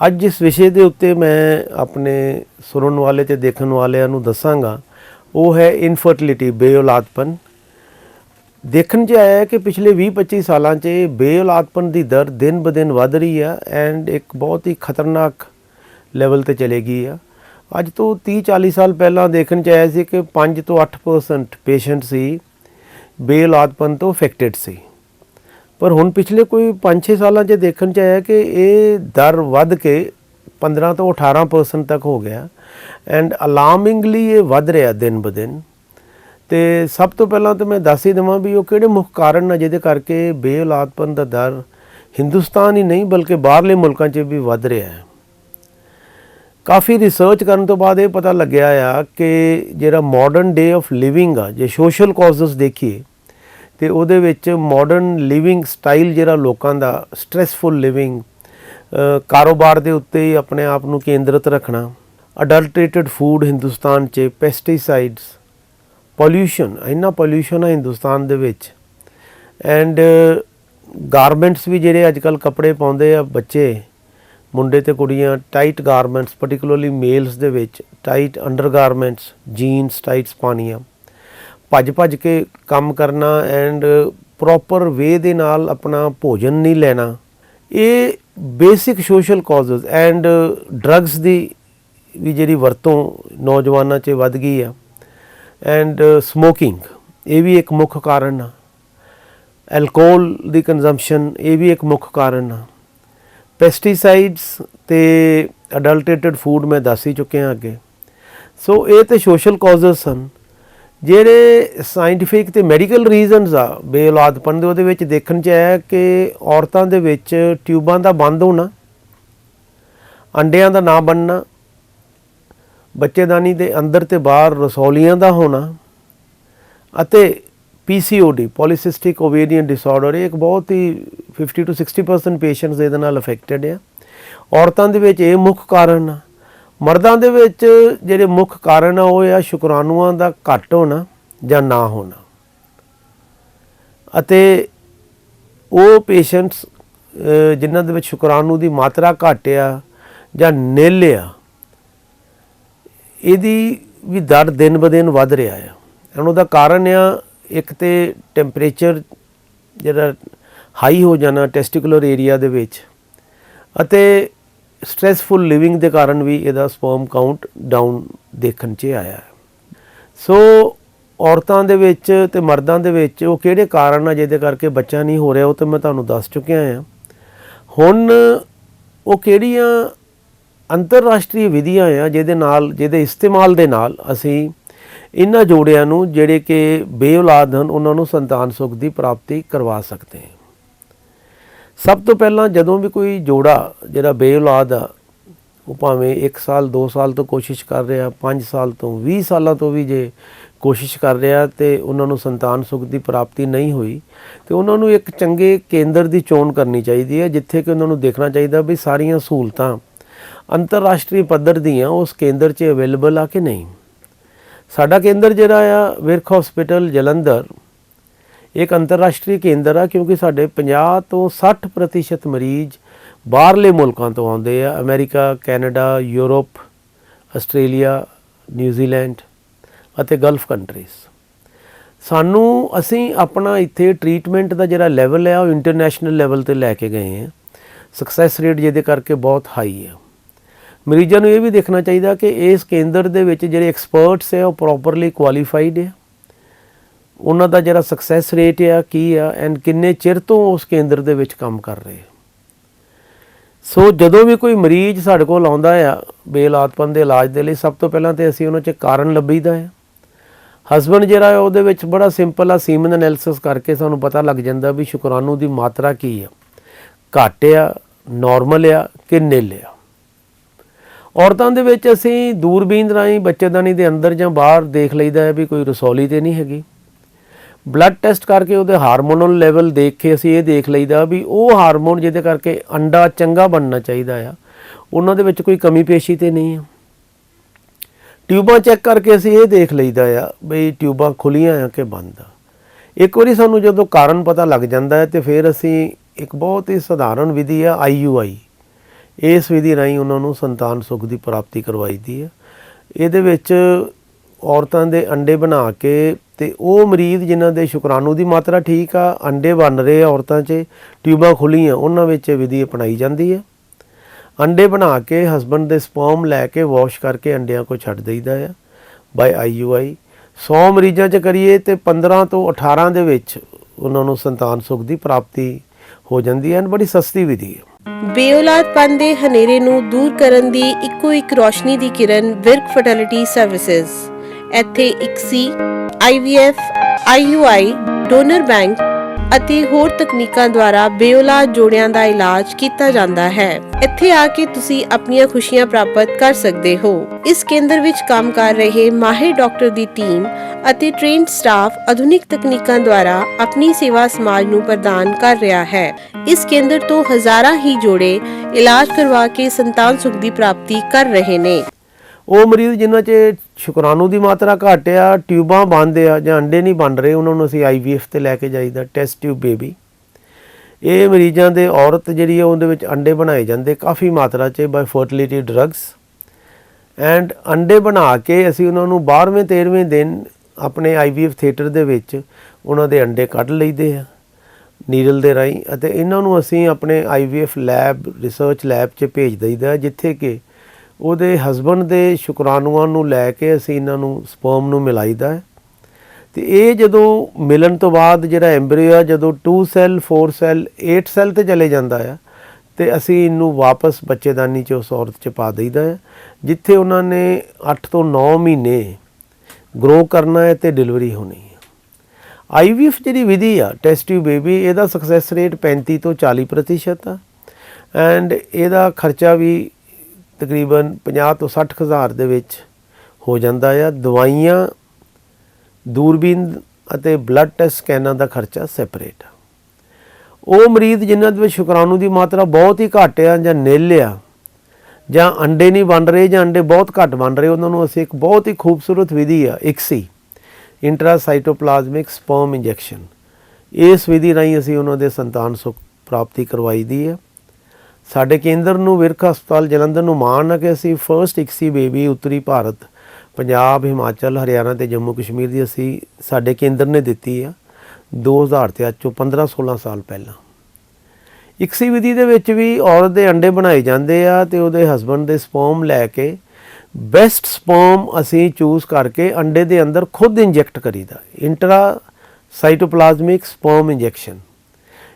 ਅੱਜ जिस विषय के उत्ते मैं अपने सुनने वाले ते देखने वालिਆਂ ਨੂੰ दसांगा वो है इनफर्टिलिटी बेऔलादपन। देखने 'ਚ आया है कि पिछले 20-25 सालों 'ਚ बेऔलादपन की दर दिन ब दिन वध रही है एंड एक बहुत ही खतरनाक लैवल ते चले गई है। अज तो 30-40 साल पहला देखने 'ਚ आया सी कि 5 ਤੋਂ 8% पेशेंट सी बेऔलादपन तो अफेक्टेड सी, पर हुण पिछले कोई 5-6 सालों 'ਚ देखने 'ਚ आया कि ये दर वध के 15 ਤੋਂ 18% तक हो गया एंड अलार्मिंगली ये वध रहा दिन ब दिन। तो सब तो पहला तो मैं दस ही देवां भी वो किहड़े मुख कारण ने जिहदे करके बेऔलादपन का दर हिंदुस्तान ही नहीं बल्कि बाहरले मुल्कां 'ਚ भी वध रहा है। काफ़ी रिसर्च करने तो बाद ये पता लग्या आ कि जिहड़ा मॉडर्न डे ऑफ लिविंग आ जे सोशल कॉजेस देखिए तो ਉਹਦੇ ਵਿੱਚ मॉडर्न लिविंग स्टाइल ਜਿਹੜਾ ਲੋਕਾਂ ਦਾ स्ट्रैसफुल लिविंग, ਕਾਰੋਬਾਰ ਦੇ ਉੱਤੇ ਹੀ ਆਪਣੇ ਆਪ ਨੂੰ ਕੇਂਦਰਿਤ ਰੱਖਣਾ, ਅਡਲਟਰੇਟਡ ਫੂਡ ਹਿੰਦੁਸਤਾਨ 'ਚ, ਪੈਸਟੀਸਾਈਡਸ, ਪੋਲਿਊਸ਼ਨ, ਇੰਨਾ ਪੋਲਿਊਸ਼ਨ ਆ ਹਿੰਦੁਸਤਾਨ ਦੇ ਵਿੱਚ ਐਂਡ ਗਾਰਮੈਂਟਸ ਵੀ ਜਿਹੜੇ ਅੱਜ ਕੱਲ੍ਹ ਕੱਪੜੇ ਪਾਉਂਦੇ ਆ ਬੱਚੇ ਮੁੰਡੇ ਤੇ ਕੁੜੀਆਂ, ਟਾਈਟ ਗਾਰਮੈਂਟਸ particularly ਮੇਲਸ ਦੇ ਵਿੱਚ tight under garments, jeans Titus ਪਾਉਣੀਆਂ, ਭੱਜ ਕੇ ਕੰਮ ਕਰਨਾ ਐਂਡ ਪ੍ਰੋਪਰ ਵੇ ਦੇ ਨਾਲ ਆਪਣਾ ਭੋਜਨ ਨਹੀਂ ਲੈਣਾ। ਇਹ basic social causes and drugs ਦੀ ਵੀ ਜਿਹੜੀ ਵਰਤੋਂ ਨੌਜਵਾਨਾਂ 'ਚ ਵੱਧ ਗਈ ਆ ਐਂਡ ਸਮੋਕਿੰਗ ਇਹ ਵੀ ਇੱਕ ਮੁੱਖ ਕਾਰਨ ਆ। ਐਲਕੋਹਲ ਦੀ ਕੰਜ਼ੰਪਸ਼ਨ ਇਹ ਵੀ ਇੱਕ ਮੁੱਖ ਕਾਰਨ ਆ। ਪੈਸਟੀਸਾਈਡਸ ਤੇ ਅਡਲਟਰੇਟਡ ਫੂਡ ਮੈਂ ਦੱਸ ਹੀ ਚੁੱਕਿਆ ਅੱਗੇ। ਸੋ ਇਹ ਤੇ ਸੋਸ਼ਲ ਕਾਜ਼ਸ ਹਨ। ਜਿਹੜੇ ਸਾਇੰਟੀਫਿਕ ਤੇ ਮੈਡੀਕਲ ਰੀਜ਼ਨਸ ਆ ਬੇਔਲਾਦਪਨ ਦੇ ਉਹਦੇ ਵਿੱਚ ਦੇਖਣ 'ਚ ਆਇਆ ਕਿ ਔਰਤਾਂ ਦੇ ਵਿੱਚ ਟਿਊਬਾਂ ਦਾ ਬੰਦ ਹੋਣਾ, ਅੰਡਿਆਂ ਦਾ ਨਾ ਬਣਨਾ, ਬੱਚੇਦਾਨੀ ਦੇ ਅੰਦਰ ਤੇ ਬਾਹਰ ਰਸੌਲੀਆਂ ਦਾ ਹੋਣਾ ਅਤੇ PCOD ਪੋਲੀਸਿਸਟਿਕ ਓਵੇਰੀਅਨ ਡਿਸਆਰਡਰ ਇਹ ਇੱਕ ਬਹੁਤ ਹੀ 50 to 60% ਪੇਸ਼ੈਂਟਸ ਇਹਦੇ ਨਾਲ ਅਫੈਕਟਡ ਆ। ਔਰਤਾਂ ਦੇ ਵਿੱਚ ਇਹ ਮੁੱਖ ਕਾਰਨ ਆ। ਮਰਦਾਂ ਦੇ ਵਿੱਚ ਜਿਹੜੇ ਮੁੱਖ ਕਾਰਨ ਆ ਉਹ ਆ ਸ਼ੁਕਰਾਣੂਆਂ ਦਾ ਘੱਟ ਹੋਣਾ ਜਾਂ ਨਾ ਹੋਣਾ ਅਤੇ ਉਹ ਪੇਸ਼ੈਂਟਸ ਜਿਨ੍ਹਾਂ ਦੇ ਵਿੱਚ ਸ਼ੁਕਰਾਣੂ ਦੀ ਮਾਤਰਾ ਘੱਟ ਆ ਜਾਂ ਨਿਲ ਆ ਇਹਦੀ ਵੀ ਦਰ ਦਿਨ ਬ ਦਿਨ ਵੱਧ ਰਿਹਾ ਆ। ਹੁਣ ਉਹਦਾ ਕਾਰਨ ਆ ਇੱਕ ਤੇ ਟੈਂਪਰੇਚਰ ਜਿਹੜਾ ਹਾਈ ਹੋ ਜਾਣਾ ਟੈਸਟੀਕੂਲਰ ਏਰੀਆ ਦੇ ਵਿੱਚ ਅਤੇ ਸਟ੍ਰੈਸਫੁਲ ਲਿਵਿੰਗ ਦੇ ਕਾਰਨ ਵੀ ਇਹਦਾ ਸਪਰਮ ਕਾਊਂਟ ਡਾਊਨ ਦੇਖਣ 'ਚ ਆਇਆ ਹੈ। ਸੋ ਔਰਤਾਂ ਦੇ ਵਿੱਚ ਅਤੇ ਮਰਦਾਂ ਦੇ ਵਿੱਚ ਉਹ ਕਿਹੜੇ ਕਾਰਨ ਆ ਜਿਹਦੇ ਕਰਕੇ ਬੱਚਾ ਨਹੀਂ ਹੋ ਰਿਹਾ ਉਹ ਤਾਂ ਮੈਂ ਤੁਹਾਨੂੰ ਦੱਸ ਚੁੱਕਿਆ ਹਾਂ। ਹੁਣ ਉਹ ਕਿਹੜੀਆਂ ਅੰਤਰਰਾਸ਼ਟਰੀ ਵਿਧੀਆਂ ਆ ਜਿਹਦੇ ਇਸਤੇਮਾਲ ਦੇ ਨਾਲ ਅਸੀਂ ਇਹਨਾਂ ਜੋੜਿਆਂ ਨੂੰ ਜਿਹੜੇ ਕਿ ਬੇਔਲਾਦ ਹਨ ਉਹਨਾਂ ਨੂੰ ਸੰਤਾਨ ਸੁੱਖ ਦੀ ਪ੍ਰਾਪਤੀ ਕਰਵਾ ਸਕਦੇ ਹਾਂ। ਸਭ ਤੋਂ ਪਹਿਲਾਂ ਜਦੋਂ ਵੀ ਕੋਈ ਜੋੜਾ ਜਿਹੜਾ ਬੇਔਲਾਦ ਆ ਉਹ ਭਾਵੇਂ 1 ਸਾਲ 2 ਸਾਲ ਤੋਂ ਕੋਸ਼ਿਸ਼ ਕਰ ਰਿਹਾ, 5 ਸਾਲ ਤੋਂ 20 ਸਾਲਾਂ ਤੋਂ ਵੀ ਜੇ ਕੋਸ਼ਿਸ਼ ਕਰ ਰਿਹਾ ਅਤੇ ਉਹਨਾਂ ਨੂੰ ਸੰਤਾਨ ਸੁੱਖ ਦੀ ਪ੍ਰਾਪਤੀ ਨਹੀਂ ਹੋਈ ਤਾਂ ਉਹਨਾਂ ਨੂੰ ਇੱਕ ਚੰਗੇ ਕੇਂਦਰ ਦੀ ਚੋਣ ਕਰਨੀ ਚਾਹੀਦੀ ਹੈ ਜਿੱਥੇ ਕਿ ਉਹਨਾਂ ਨੂੰ ਦੇਖਣਾ ਚਾਹੀਦਾ ਵੀ ਸਾਰੀਆਂ ਸਹੂਲਤਾਂ ਅੰਤਰਰਾਸ਼ਟਰੀ ਪੱਧਰ ਦੀਆਂ ਉਸ ਕੇਂਦਰ 'ਚ ਅਵੇਲੇਬਲ ਆ ਕਿ ਨਹੀਂ। ਸਾਡਾ ਕੇਂਦਰ ਜਿਹੜਾ ਆ ਵਿਰਕ ਹਸਪੀਟਲ ਜਲੰਧਰ एक अंतरराष्ट्रीय केंद्र आ क्योंकि साढ़े 50 ਤੋਂ 60% मरीज़ बाहरले मुल्कों तो आते हैं, America, Canada, Europe, Australia, New Zealand ਅਤੇ गल्फ कंट्रीज़। सानू असी अपना इत्थे ट्रीटमेंट का जिहड़ा लैवल है वो इंटरनेशनल लैवल ते लैके गए हैं। सक्सैस रेट जिहदे करके बहुत हाई है। मरीज़ों को यह भी देखना चाहिए कि इस केंद्र दे विच जिहड़े एक्सपर्ट्स है वो प्रॉपरली क्वालीफाइड है, ਉਹਨਾਂ ਦਾ ਜਿਹੜਾ ਸਕਸੈਸ ਰੇਟ ਆ ਕੀ ਆ ਐਂਡ ਕਿੰਨੇ ਚਿਰ ਤੋਂ ਉਸ ਕੇਂਦਰ ਦੇ ਵਿੱਚ ਕੰਮ ਕਰ ਰਹੇ। ਸੋ ਜਦੋਂ ਵੀ ਕੋਈ ਮਰੀਜ਼ ਸਾਡੇ ਕੋਲ ਆਉਂਦਾ ਆ ਬੇਔਲਾਦਪਨ ਦੇ ਇਲਾਜ ਦੇ ਲਈ ਸਭ ਤੋਂ ਪਹਿਲਾਂ ਤਾਂ ਅਸੀਂ ਉਹਨਾਂ 'ਚ ਕਾਰਨ ਲੱਭੀਦਾ ਆ। ਹਸਬੈਂਡ ਜਿਹੜਾ ਉਹਦੇ ਵਿੱਚ ਬੜਾ ਸਿੰਪਲ ਆ, ਸੀਮਨ ਐਨਾਲਿਸਿਸ ਕਰਕੇ ਸਾਨੂੰ ਪਤਾ ਲੱਗ ਜਾਂਦਾ ਵੀ ਸ਼ੁਕਰਾਣੂ ਦੀ ਮਾਤਰਾ ਕੀ ਆ, ਘੱਟ ਆ, ਨੋਰਮਲ ਆ ਕਿ ਨਿਲ ਆ। ਔਰਤਾਂ ਦੇ ਵਿੱਚ ਅਸੀਂ ਦੂਰਬੀਨ ਰਾਹੀਂ ਬੱਚੇਦਾਨੀ ਦੇ ਅੰਦਰ ਜਾਂ ਬਾਹਰ ਦੇਖ ਲਈਦਾ ਹੈ ਵੀ ਕੋਈ ਰਸੌਲੀ ਤਾਂ ਨਹੀਂ ਹੈਗੀ। ਬਲੱਡ ਟੈਸਟ ਕਰਕੇ ਉਹਦੇ ਹਾਰਮੋਨਲ ਲੈਵਲ ਦੇਖ ਕੇ ਅਸੀਂ ਇਹ ਦੇਖ ਲਈਦਾ ਵੀ ਉਹ ਹਾਰਮੋਨ ਜਿਹਦੇ ਕਰਕੇ ਅੰਡਾ ਚੰਗਾ ਬਣਨਾ ਚਾਹੀਦਾ ਆ ਉਹਨਾਂ ਦੇ ਵਿੱਚ ਕੋਈ ਕਮੀ ਪੇਸ਼ੀ ਤਾਂ ਨਹੀਂ ਆ। ਟਿਊਬਾਂ ਚੈੱਕ ਕਰਕੇ ਅਸੀਂ ਇਹ ਦੇਖ ਲਈਦਾ ਆ ਬਈ ਟਿਊਬਾਂ ਖੁੱਲੀਆਂ ਆ ਕਿ ਬੰਦ ਆ। ਇੱਕ ਵਾਰੀ ਸਾਨੂੰ ਜਦੋਂ ਕਾਰਨ ਪਤਾ ਲੱਗ ਜਾਂਦਾ ਹੈ ਤੇ ਫਿਰ ਅਸੀਂ ਇੱਕ ਬਹੁਤ ਹੀ ਸਧਾਰਨ ਵਿਧੀ ਆ IUI ਇਸ ਵਿਧੀ ਰਾਹੀਂ ਉਹਨਾਂ ਨੂੰ ਸੰਤਾਨ ਸੁੱਖ ਦੀ ਪ੍ਰਾਪਤੀ ਕਰਵਾਈ ਦੀ ਹੈ। ਇਹਦੇ ਵਿੱਚ ਔਰਤਾਂ ਦੇ ਅੰਡੇ ਬਣਾ ਕੇ ਤੇ ਉਹ ਮਰੀਜ਼ ਜਿਨ੍ਹਾਂ ਦੇ ਸ਼ੁਕਰਾਣੂ ਦੀ ਮਾਤਰਾ ਠੀਕ ਆ, ਅੰਡੇ ਬਣ ਰਹੇ ਆ ਔਰਤਾਂ 'ਚ, ਟਿਊਬਾਂ ਖੁੱਲ੍ਹੀਆਂ, ਉਹਨਾਂ ਵਿੱਚ ਇਹ ਵਿਧੀ ਅਪਣਾਈ ਜਾਂਦੀ ਹੈ। ਅੰਡੇ ਬਣਾ ਕੇ ਹਸਬੈਂਡ ਦੇ ਸਪਰਮ ਲੈ ਕੇ ਵਾਸ਼ ਕਰਕੇ ਅੰਡਿਆਂ ਕੋ ਛੱਡ ਦਈਦਾ ਆ ਬਾਈ IUI। 100 ਮਰੀਜ਼ਾਂ 'ਚ ਕਰੀਏ ਤੇ 15 ਤੋਂ 18 ਦੇ ਵਿੱਚ ਉਹਨਾਂ ਨੂੰ ਸੰਤਾਨ ਸੁੱਖ ਦੀ ਪ੍ਰਾਪਤੀ ਹੋ ਜਾਂਦੀ ਹੈ। ਬੜੀ ਸਸਤੀ ਵਿਧੀ ਹੈ। ਬੇਔਲਾਦਪਨ ਦੇ ਹਨੇਰੇ ਨੂੰ ਦੂਰ ਕਰਨ ਦੀ ਇੱਕੋ ਇੱਕ ਰੋਸ਼ਨੀ ਦੀ ਕਿਰਨ ਵਿਰਕ ਫਰਟੀਲਿਟੀ ਸਰਵਿਸਿਜ਼। ਇੱਥੇ ICSI, IVF, IUI, donor bank ਅਤੇ ਹੋਰ ਤਕਨੀਕਾਂ ਦੁਆਰਾ ਬੇਔਲਾਦ ਜੋੜਿਆਂ ਦਾ ਇਲਾਜ ਕੀਤਾ ਜਾਂਦਾ ਹੈ। ਇੱਥੇ ਆ ਕੇ ਤੁਸੀਂ ਆਪਣੀਆਂ ਖੁਸ਼ੀਆਂ ਪ੍ਰਾਪਤ ਕਰ ਸਕਦੇ ਹੋ। ਇਸ ਕੇਂਦਰ ਵਿੱਚ ਕੰਮ ਕਰ ਰਹੇ ਮਾਹਿਰ ਡਾਕਟਰ ਦੀ ਟੀਮ ਅਤੇ ਟ੍ਰੇਨਡ ਸਟਾਫ ਆਧੁਨਿਕ ਤਕਨੀਕਾਂ ਦੁਆਰਾ ਆਪਣੀ ਸੇਵਾ ਸਮਾਜ ਨੂੰ ਪ੍ਰਦਾਨ ਕਰ ਰਿਹਾ ਹੈ। ਇਸ ਕੇਂਦਰ ਤੋਂ ਹਜ਼ਾਰਾਂ ਹੀ ਜੋੜੇ ਇਲਾਜ ਕਰਵਾ ਕੇ ਸੰਤਾਨ ਸੁੱਖ ਦੀ ਪ੍ਰਾਪਤੀ ਕਰ ਰਹੇ ਨੇ। ਉਹ ਮਰੀਜ਼ ਜਿਨ੍ਹਾਂ 'ਚ ਸ਼ੁਕਰਾਣੂ ਦੀ ਮਾਤਰਾ ਘੱਟ ਆ, ਟਿਊਬਾਂ ਬੰਦ ਆ ਜਾਂ ਅੰਡੇ ਨਹੀਂ ਬਣ ਰਹੇ, ਉਹਨਾਂ ਨੂੰ ਅਸੀਂ IVF ਤੇ ਲੈ ਕੇ ਜਾਈਦਾ, ਟੈਸਟ ਟਿਊਬ ਬੇਬੀ। ਇਹ ਮਰੀਜ਼ਾਂ ਦੇ ਔਰਤ ਜਿਹੜੀ ਆ ਉਹਦੇ ਵਿੱਚ ਅੰਡੇ ਬਣਾਏ ਜਾਂਦੇ ਕਾਫੀ ਮਾਤਰਾ 'ਚ ਬਾਈ ਫਰਟੀਲਿਟੀ ਡਰੱਗਸ ਐਂਡ ਅੰਡੇ ਬਣਾ ਕੇ ਅਸੀਂ ਉਹਨਾਂ ਨੂੰ 12ਵੇਂ 13ਵੇਂ ਦਿਨ ਆਪਣੇ IVF ਥੀਏਟਰ ਦੇ ਵਿੱਚ ਉਹਨਾਂ ਦੇ ਅੰਡੇ ਕੱਢ ਲਈਦੇ ਆ ਨੀਡਲ ਦੇ ਰਾਹੀਂ, ਅਤੇ ਇਹਨਾਂ ਨੂੰ ਅਸੀਂ ਆਪਣੇ IVF ਲੈਬ, ਰਿਸਰਚ ਲੈਬ 'ਚ ਭੇਜ ਦਈਦਾ, ਜਿੱਥੇ ਕਿ ਉਹਦੇ ਹਸਬੈਂਡ ਦੇ ਸ਼ੁਕਰਾਣੂਆਂ ਨੂੰ ਲੈ ਕੇ ਅਸੀਂ ਇਹਨਾਂ ਨੂੰ ਸਪਰਮ ਨੂੰ ਮਿਲਾਈਦਾ ਹੈ। ਅਤੇ ਇਹ ਜਦੋਂ ਮਿਲਣ ਤੋਂ ਬਾਅਦ ਜਿਹੜਾ ਐਂਬਰੀਓ ਆ ਜਦੋਂ 2 ਸੈੱਲ 4 ਸੈੱਲ 8 ਸੈੱਲ 'ਤੇ ਚਲੇ ਜਾਂਦਾ ਆ, ਅਤੇ ਅਸੀਂ ਇਹਨੂੰ ਵਾਪਸ ਬੱਚੇਦਾਨੀ 'ਚ ਉਸ ਔਰਤ 'ਚ ਪਾ ਦਈਦਾ ਹੈ, ਜਿੱਥੇ ਉਹਨਾਂ ਨੇ 8 ਤੋਂ 9 ਮਹੀਨੇ ਗਰੋ ਕਰਨਾ ਹੈ ਅਤੇ ਡਿਲੀਵਰੀ ਹੋਣੀ ਹੈ। IVF ਜਿਹੜੀ ਵਿਧੀ ਆ ਟੈਸਟ ਟਿਊਬ ਬੇਬੀ, ਇਹਦਾ ਸਕਸੈਸ ਰੇਟ 35 ਤੋਂ 40% ਆ ਐਂਡ ਇਹਦਾ ਖਰਚਾ ਵੀ ਤਕਰੀਬਨ 50 ਤੋਂ 60 ਹਜ਼ਾਰ ਦੇ ਵਿੱਚ ਹੋ ਜਾਂਦਾ ਆ। ਦਵਾਈਆਂ, ਦੂਰਬੀਨ ਅਤੇ ਬਲੱਡ ਟੈਸਟ ਸਕੈਨਾਂ ਦਾ ਖਰਚਾ ਸੈਪਰੇਟ ਆ। ਉਹ ਮਰੀਜ਼ ਜਿਨ੍ਹਾਂ ਦੇ ਵਿੱਚ ਸ਼ੁਕਰਾਣੂ ਦੀ ਮਾਤਰਾ ਬਹੁਤ ਹੀ ਘੱਟ ਆ ਜਾਂ ਨਿਲ ਆ ਜਾਂ ਅੰਡੇ ਨਹੀਂ ਬਣ ਰਹੇ ਜਾਂ ਅੰਡੇ ਬਹੁਤ ਘੱਟ ਬਣ ਰਹੇ, ਉਹਨਾਂ ਨੂੰ ਅਸੀਂ ਇੱਕ ਬਹੁਤ ਹੀ ਖੂਬਸੂਰਤ ਵਿਧੀ ਆ ICSI, ਇੰਟਰਾਸਾਈਟੋਪਲਾਜ਼ਮਿਕ ਸਪਰਮ ਇੰਜੈਕਸ਼ਨ, ਇਸ ਵਿਧੀ ਰਾਹੀਂ ਅਸੀਂ ਉਹਨਾਂ ਦੇ ਸੰਤਾਨ ਸੁੱਖ ਪ੍ਰਾਪਤੀ ਕਰਵਾਈ ਦੀ ਹੈ। ਸਾਡੇ ਕੇਂਦਰ ਨੂੰ ਵਿਰਕ ਹਸਪਤਾਲ ਜਲੰਧਰ ਨੂੰ ਮਾਣ ਹੈ ਕਿ ਅਸੀਂ ਫਸਟ ICSI ਬੇਬੀ ਉੱਤਰੀ ਭਾਰਤ, ਪੰਜਾਬ, ਹਿਮਾਚਲ, ਹਰਿਆਣਾ ਅਤੇ ਜੰਮੂ ਕਸ਼ਮੀਰ ਦੀ ਅਸੀਂ ਸਾਡੇ ਕੇਂਦਰ ਨੇ ਦਿੱਤੀ ਆ 2000 ਤੇ ਅੱਜ ਤੋਂ 15-16 ਸਾਲ ਪਹਿਲਾਂ। ICSI ਵਿਧੀ ਦੇ ਵਿੱਚ ਵੀ ਔਰਤ ਦੇ ਅੰਡੇ ਬਣਾਏ ਜਾਂਦੇ ਆ ਅਤੇ ਉਹਦੇ ਹਸਬੈਂਡ ਦੇ ਸਪਰਮ ਲੈ ਕੇ ਬੈਸਟ ਸਪਰਮ ਅਸੀਂ ਚੂਜ਼ ਕਰਕੇ ਅੰਡੇ ਦੇ ਅੰਦਰ ਖੁਦ ਇੰਜੈਕਟ ਕਰੀਦਾ, ਇੰਟਰਾਸਾਈਟੋਪਲਾਜ਼ਮਿਕ ਸਪਰਮ ਇੰਜੈਕਸ਼ਨ।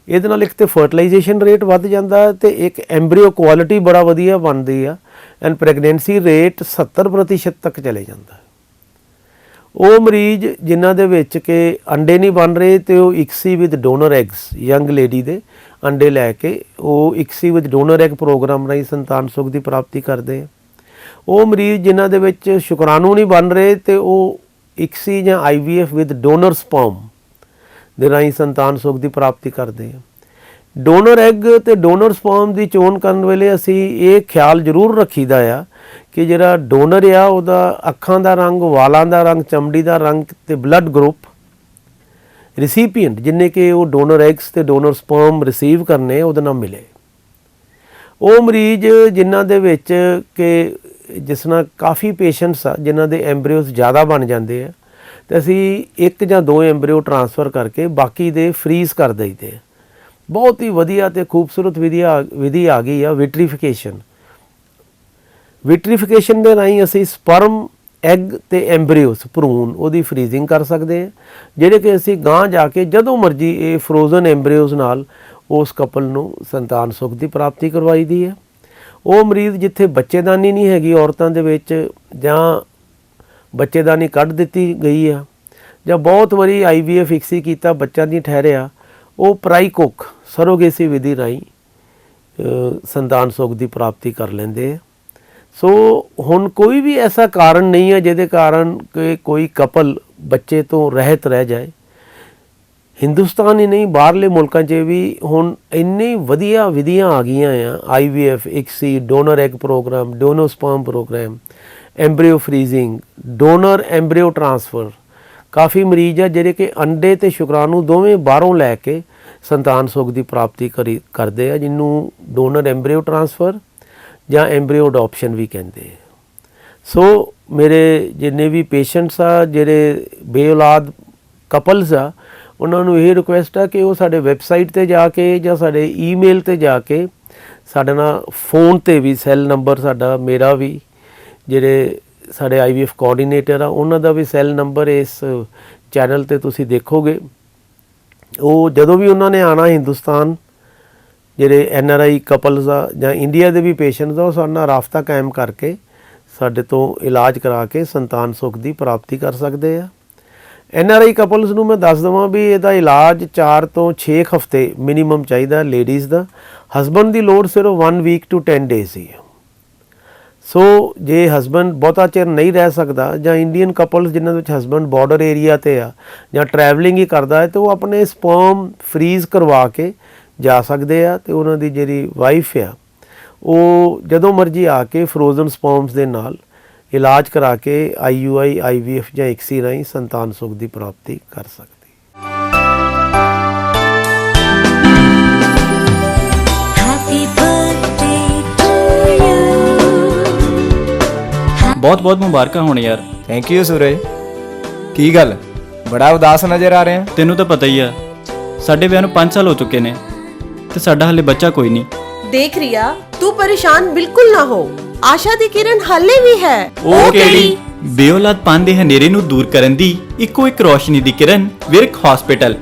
ਇਹਦੇ ਨਾਲ ਇੱਕ ਤਾਂ ਫਰਟੀਲਾਈਜੇਸ਼ਨ ਰੇਟ ਵੱਧ ਜਾਂਦਾ ਅਤੇ ਇੱਕ ਐਂਬਰੀਓ ਕੁਆਲਿਟੀ ਬੜਾ ਵਧੀਆ ਬਣਦੀ ਆ ਐਂਡ ਪ੍ਰੈਗਨੈਂਸੀ ਰੇਟ 70% ਤੱਕ ਚਲੇ ਜਾਂਦਾ। ਉਹ ਮਰੀਜ਼ ਜਿਨ੍ਹਾਂ ਦੇ ਵਿੱਚ ਕਿ ਅੰਡੇ ਨਹੀਂ ਬਣ ਰਹੇ ਅਤੇ ਉਹ ICSI with donor eggs, young lady ਦੇ ਅੰਡੇ ਲੈ ਕੇ ਉਹ ICSI with donor egg programme ਰਾਹੀਂ ਸੰਤਾਨ ਸੁੱਖ ਦੀ ਪ੍ਰਾਪਤੀ ਕਰਦੇ ਆ। ਉਹ ਮਰੀਜ਼ ਜਿਨ੍ਹਾਂ ਦੇ ਵਿੱਚ ਸ਼ੁਕਰਾਣੂ ਨਹੀਂ ਬਣ ਰਹੇ ਅਤੇ ਉਹ ICSI ਜਾਂ IVF ਵਿਦ ਡੋਨਰ ਸਪਰਮ ਦੇ ਰਾਹੀਂ ਸੰਤਾਨ ਸੁੱਖ ਦੀ ਪ੍ਰਾਪਤੀ ਕਰਦੇ ਆ। ਡੋਨਰ ਐਗ ਅਤੇ ਡੋਨਰ ਸਪਰਮ ਦੀ ਚੋਣ ਕਰਨ ਵੇਲੇ ਅਸੀਂ ਇਹ ਖਿਆਲ ਜ਼ਰੂਰ ਰੱਖੀਦਾ ਆ ਕਿ ਜਿਹੜਾ ਡੋਨਰ ਆ ਉਹਦਾ ਅੱਖਾਂ ਦਾ ਰੰਗ, ਵਾਲਾਂ ਦਾ ਰੰਗ, ਚਮੜੀ ਦਾ ਰੰਗ ਅਤੇ ਬਲੱਡ ਗਰੁੱਪ ਰਿਸੀਪੀਐਂਟ ਜਿੰਨੇ ਕਿ ਉਹ ਡੋਨਰ ਐਗਸ ਅਤੇ ਡੋਨਰ ਸਪਰਮ ਰਿਸੀਵ ਕਰਨੇ ਉਹਦੇ ਨਾਲ ਮਿਲੇ। ਉਹ ਮਰੀਜ਼ ਜਿਨ੍ਹਾਂ ਦੇ ਵਿੱਚ ਕਿ ਜਿਸ ਨਾਲ ਕਾਫੀ ਪੇਸ਼ੈਂਟਸ ਆ ਜਿਨ੍ਹਾਂ ਦੇ ਐਂਬਰੀਓਜ਼ ਜ਼ਿਆਦਾ ਬਣ ਜਾਂਦੇ ਆ, ਅਤੇ ਅਸੀਂ 1 ਜਾਂ 2 ਐਂਬਰੀਓ ਟਰਾਂਸਫਰ ਕਰਕੇ ਬਾਕੀ ਦੇ ਫਰੀਜ਼ ਕਰ ਦਈਦੇ ਆ। ਬਹੁਤ ਹੀ ਵਧੀਆ ਅਤੇ ਖੂਬਸੂਰਤ ਵਿਧੀ ਆ ਗਈ ਆ ਵਿਟਰੀਫਿਕੇਸ਼ਨ। ਵਿਟਰੀਫਿਕੇਸ਼ਨ ਦੇ ਰਾਹੀਂ ਅਸੀਂ ਸਪਰਮ, ਐਗ ਅਤੇ ਐਂਬਰੀਓਸ, ਭਰੂਣ, ਉਹਦੀ ਫਰੀਜ਼ਿੰਗ ਕਰ ਸਕਦੇ ਹਾਂ, ਜਿਹੜੇ ਕਿ ਅਸੀਂ ਗਾਂਹ ਜਾ ਕੇ ਜਦੋਂ ਮਰਜ਼ੀ ਇਹ ਫਰੋਜ਼ਨ ਐਂਬਰੀਓਸ ਨਾਲ ਉਸ ਕਪਲ ਨੂੰ ਸੰਤਾਨ ਸੁੱਖ ਦੀ ਪ੍ਰਾਪਤੀ ਕਰਵਾਈ ਦੀ ਹੈ। ਉਹ ਮਰੀਜ਼ ਜਿੱਥੇ ਬੱਚੇਦਾਨੀ ਨਹੀਂ ਹੈਗੀ ਔਰਤਾਂ ਦੇ ਵਿੱਚ ਜਾਂ ਬੱਚੇਦਾਨੀ ਕੱਢ ਦਿੱਤੀ ਗਈ ਆ ਜਾਂ ਬਹੁਤ ਵਾਰੀ IVF ICSI ਕੀਤਾ ਬੱਚਾ ਨਹੀਂ ਠਹਿਰਿਆ, ਉਹ ਪ੍ਰਾਈਕੋਕ ਸਰੋਗੇਸੀ ਵਿਧੀ ਰਾਹੀਂ ਸੰਤਾਨ ਸੁੱਖ ਦੀ ਪ੍ਰਾਪਤੀ ਕਰ ਲੈਂਦੇ ਆ। ਸੋ ਹੁਣ ਕੋਈ ਵੀ ਐਸਾ ਕਾਰਨ ਨਹੀਂ ਹੈ ਜਿਹਦੇ ਕਾਰਨ ਕਿ ਕੋਈ ਕਪਲ ਬੱਚੇ ਤੋਂ ਰਹਿਤ ਰਹਿ ਜਾਏ। ਹਿੰਦੁਸਤਾਨ ਹੀ ਨਹੀਂ ਬਾਹਰਲੇ ਮੁਲਕਾਂ 'ਚ ਵੀ ਹੁਣ ਇੰਨੀ ਵਧੀਆ ਵਿਧੀਆਂ ਆ ਗਈਆਂ ਆ, IVF ICSI, donor egg program, donor sperm program, embryo freezing, donor embryo transfer. ਕਾਫੀ ਮਰੀਜ਼ ਆ ਜਿਹੜੇ ਕਿ ਅੰਡੇ ਅਤੇ ਸ਼ੁਕਰਾਣੂ ਦੋਵੇਂ ਬਾਹਰੋਂ ਲੈ ਕੇ ਸੰਤਾਨ ਸੁੱਖ ਦੀ ਪ੍ਰਾਪਤੀ ਕਰਦੇ ਆ, ਜਿਹਨੂੰ ਡੋਨਰ ਐਂਬਰੀਓ ਟਰਾਂਸਫਰ ਜਾਂ ਐਮਬ੍ਰੀਓ ਅਡਾਪਸ਼ਨ ਵੀ ਕਹਿੰਦੇ ਆ। ਸੋ ਮੇਰੇ ਜਿੰਨੇ ਵੀ ਪੇਸ਼ੈਂਟਸ ਆ ਜਿਹੜੇ ਬੇਔਲਾਦ ਕਪਲਸ ਆ, ਉਹਨਾਂ ਨੂੰ ਇਹ ਰਿਕੁਐਸਟ ਆ ਕਿ ਉਹ ਸਾਡੇ ਵੈਬਸਾਈਟ ਤੇ ਜਾ ਕੇ ਜਾਂ ਸਾਡੇ ਈਮੇਲ ਤੇ ਜਾ ਕੇ ਸਾਡੇ ਨਾਲ ਫੋਨ ਤੇ ਵੀ ਸੈੱਲ ਨੰਬਰ ਸਾਡਾ, ਮੇਰਾ ਵੀ, ਜਿਹੜੇ ਸਾਡੇ IVF ਕੋਆਰਡੀਨੇਟਰ ਆ ਉਹਨਾਂ ਦਾ ਵੀ ਸੈੱਲ ਨੰਬਰ ਇਸ ਚੈਨਲ ਤੇ ਤੁਸੀਂ ਦੇਖੋਗੇ। ਉਹ ਜਦੋਂ ਵੀ ਉਹਨਾਂ ਨੇ ਆਉਣਾ ਹਿੰਦੁਸਤਾਨ, ਜਿਹੜੇ NRI ਕਪਲਸ ਆ ਜਾਂ ਇੰਡੀਆ ਦੇ ਵੀ ਪੇਸ਼ੈਂਟਸ ਆ, ਉਹ ਸਾਡੇ ਨਾਲ ਰਾਬਤਾ ਕਾਇਮ ਕਰਕੇ ਸਾਡੇ ਤੋਂ ਇਲਾਜ ਕਰਾ ਕੇ ਸੰਤਾਨ ਸੁੱਖ ਦੀ ਪ੍ਰਾਪਤੀ ਕਰ ਸਕਦੇ ਆ। NRI ਕਪਲਸ ਨੂੰ ਮੈਂ ਦੱਸ ਦੇਵਾਂ ਵੀ ਇਹਦਾ ਇਲਾਜ 4 ਤੋਂ 6 ਹਫ਼ਤੇ ਮਿਨੀਮਮ ਚਾਹੀਦਾ ਲੇਡੀਜ਼ ਦਾ। ਹਸਬੈਂਡ ਦੀ ਲੋੜ ਸਿਰਫ 1 ਵੀਕ to 10 ਡੇਜ਼ ਹੀ ਹੈ। ਸੋ ਜੇ ਹਸਬੈਂਡ ਬਹੁਤਾ ਚਿਰ ਨਹੀਂ ਰਹਿ ਸਕਦਾ ਜਾਂ ਇੰਡੀਅਨ ਕਪਲਸ ਜਿਨ੍ਹਾਂ ਵਿੱਚ ਹਸਬੈਂਡ ਬਾਰਡਰ ਏਰੀਆ ਤੇ ਆ ਜਾਂ ਟਰੈਵਲਿੰਗ ਹੀ ਕਰਦਾ ਹੈ, ਤੇ ਉਹ ਆਪਣੇ ਸਪਰਮ ਫਰੀਜ਼ ਕਰਵਾ ਕੇ ਜਾ ਸਕਦੇ ਆ। ਤੇ ਉਹਨਾਂ ਦੀ ਜਿਹੜੀ ਵਾਈਫ ਆ ਉਹ ਜਦੋਂ ਮਰਜ਼ੀ ਆ ਕੇ ਫਰੋਜ਼ਨ ਸਪਰਮਸ ਦੇ ਨਾਲ ਇਲਾਜ ਕਰਾ ਕੇ IUI, IVF ਜਾਂ ICSI ਰਾਹੀਂ ਸੰਤਾਨ ਸੁੱਖ ਦੀ ਪ੍ਰਾਪਤੀ ਕਰ ਸਕਦੀ। ਬਹੁਤ ਬਹੁਤ ਮੁਬਾਰਕਾਂ ਹੋਣ ਯਾਰ। ਥੈਂਕ ਯੂ ਸੂਰਜ। ਕੀ ਗੱਲ ਬੜਾ ਉਦਾਸ ਨਜ਼ਰ ਆ ਰਿਹਾ? ਤੈਨੂੰ ਤਾਂ ਪਤਾ ਹੀ ਆ, ਸਾਡੇ ਵਿਆਹ ਨੂੰ 5 ਸਾਲ ਹੋ ਚੁੱਕੇ ਨੇ ਤੇ ਸਾਡਾ ਹਲੇ ਬੱਚਾ ਕੋਈ ਨਹੀਂ। ਦੇਖ ਰਿਆ, ਤੂੰ ਪਰੇਸ਼ਾਨ ਬਿਲਕੁਲ ਨਾ ਹੋ, ਆਸ਼ਾ ਦੀ ਕਿਰਨ ਹਾਲੇ ਵੀ ਹੈ। ਉਹ ਕਿਹੜੀ? ਬੇਔਲਾਦ ਪਨ ਦੇ ਹਨੇਰੇ ਨੂੰ ਦੂਰ ਕਰਨ ਦੀ ਇੱਕੋ ਇੱਕ ਰੋਸ਼ਨੀ ਦੀ ਕਿਰਨ, ਵਿਰਕ ਹਸਪੀਟਲ।